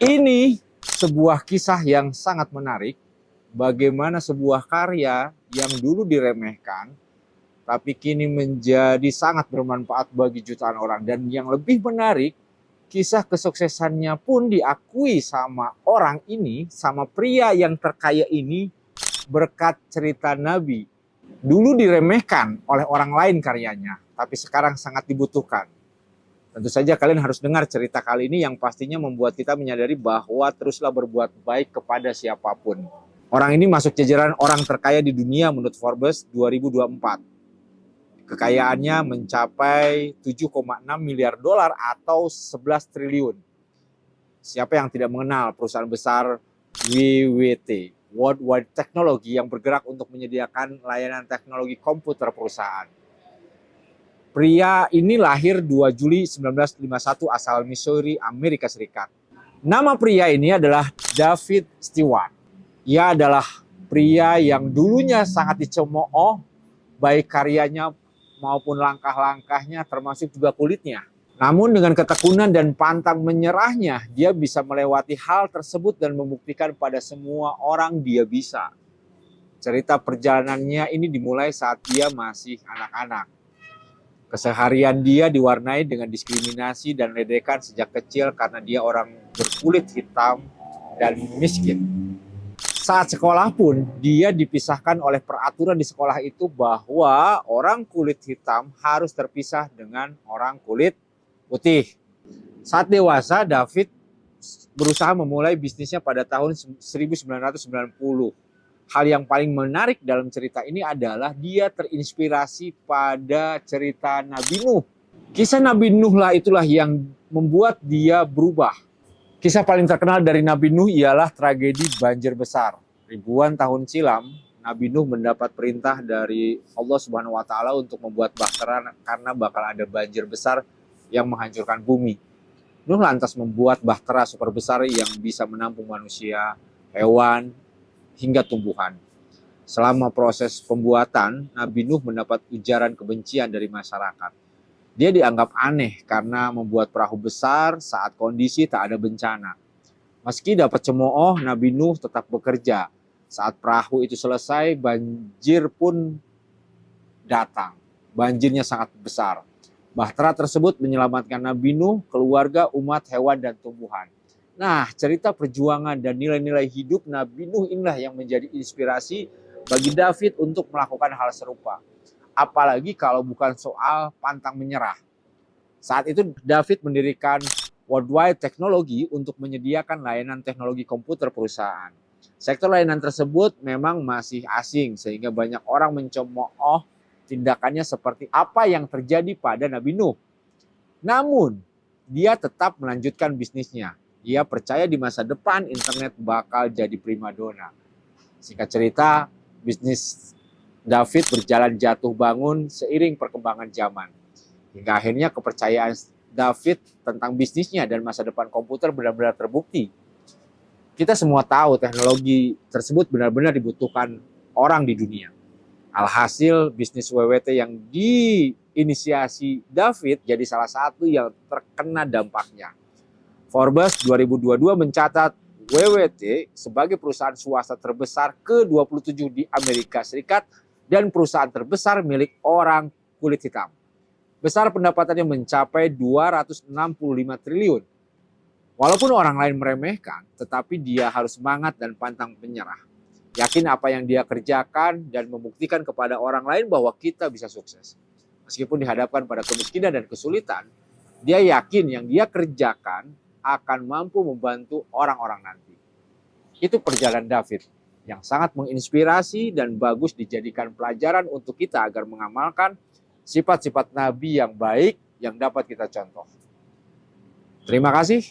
Ini sebuah kisah yang sangat menarik, bagaimana sebuah karya yang dulu diremehkan, tapi kini menjadi sangat bermanfaat bagi jutaan orang. Dan yang lebih menarik, kisah kesuksesannya pun diakui sama orang ini, sama pria yang terkaya ini, berkat cerita Nabi. Dulu diremehkan oleh orang lain karyanya, tapi sekarang sangat dibutuhkan. Tentu saja kalian harus dengar cerita kali ini yang pastinya membuat kita menyadari bahwa teruslah berbuat baik kepada siapapun. Orang ini masuk jajaran orang terkaya di dunia menurut Forbes 2024. Kekayaannya mencapai 7,6 miliar dolar atau 11 triliun. Siapa yang tidak mengenal perusahaan besar WWT, Worldwide Technology, yang bergerak untuk menyediakan layanan teknologi komputer perusahaan. Pria ini lahir 2 Juli 1951 asal Missouri, Amerika Serikat. Nama pria ini adalah David Stewart. Ia adalah pria yang dulunya sangat dicemooh, baik karyanya maupun langkah-langkahnya, termasuk juga kulitnya. Namun dengan ketekunan dan pantang menyerahnya, dia bisa melewati hal tersebut dan membuktikan pada semua orang dia bisa. Cerita perjalanannya ini dimulai saat dia masih anak-anak. Keseharian dia diwarnai dengan diskriminasi dan ledekan sejak kecil karena dia orang berkulit hitam dan miskin. Saat sekolah pun, dia dipisahkan oleh peraturan di sekolah itu bahwa orang kulit hitam harus terpisah dengan orang kulit putih. Saat dewasa, David berusaha memulai bisnisnya pada tahun 1990. Hal yang paling menarik dalam cerita ini adalah dia terinspirasi pada cerita Nabi Nuh. Kisah Nabi Nuh lah itulah yang membuat dia berubah. Kisah paling terkenal dari Nabi Nuh ialah tragedi banjir besar. Ribuan tahun silam, Nabi Nuh mendapat perintah dari Allah Subhanahu wa Ta'ala untuk membuat bahtera karena bakal ada banjir besar yang menghancurkan bumi. Nuh lantas membuat bahtera super besar yang bisa menampung manusia, hewan, hingga tumbuhan. Selama proses pembuatan, Nabi Nuh mendapat ujaran kebencian dari masyarakat. Dia dianggap aneh karena membuat perahu besar saat kondisi tak ada bencana. Meski dapat cemooh, Nabi Nuh tetap bekerja. Saat perahu itu selesai, banjir pun datang. Banjirnya sangat besar. Bahtera tersebut menyelamatkan Nabi Nuh, keluarga, umat, hewan, dan tumbuhan. Nah, cerita perjuangan dan nilai-nilai hidup Nabi Nuh inilah yang menjadi inspirasi bagi David untuk melakukan hal serupa. Apalagi kalau bukan soal pantang menyerah. Saat itu David mendirikan Worldwide Technology untuk menyediakan layanan teknologi komputer perusahaan. Sektor layanan tersebut memang masih asing sehingga banyak orang mencemooh tindakannya seperti apa yang terjadi pada Nabi Nuh. Namun, dia tetap melanjutkan bisnisnya. Dia percaya di masa depan internet bakal jadi primadona. Singkat cerita, bisnis David berjalan jatuh bangun seiring perkembangan zaman. Hingga akhirnya kepercayaan David tentang bisnisnya dan masa depan komputer benar-benar terbukti. Kita semua tahu teknologi tersebut benar-benar dibutuhkan orang di dunia. Alhasil bisnis WWT yang diinisiasi David jadi salah satu yang terkena dampaknya. Forbes 2022 mencatat WWT sebagai perusahaan swasta terbesar ke-27 di Amerika Serikat dan perusahaan terbesar milik orang kulit hitam. Besar pendapatannya mencapai 265 triliun. Walaupun orang lain meremehkan, tetapi dia harus semangat dan pantang menyerah. Yakin apa yang dia kerjakan dan membuktikan kepada orang lain bahwa kita bisa sukses. Meskipun dihadapkan pada kemiskinan dan kesulitan, dia yakin yang dia kerjakan akan mampu membantu orang-orang nanti. Itu perjalanan David yang sangat menginspirasi dan bagus dijadikan pelajaran untuk kita agar mengamalkan sifat-sifat Nabi yang baik yang dapat kita contoh. Terima kasih.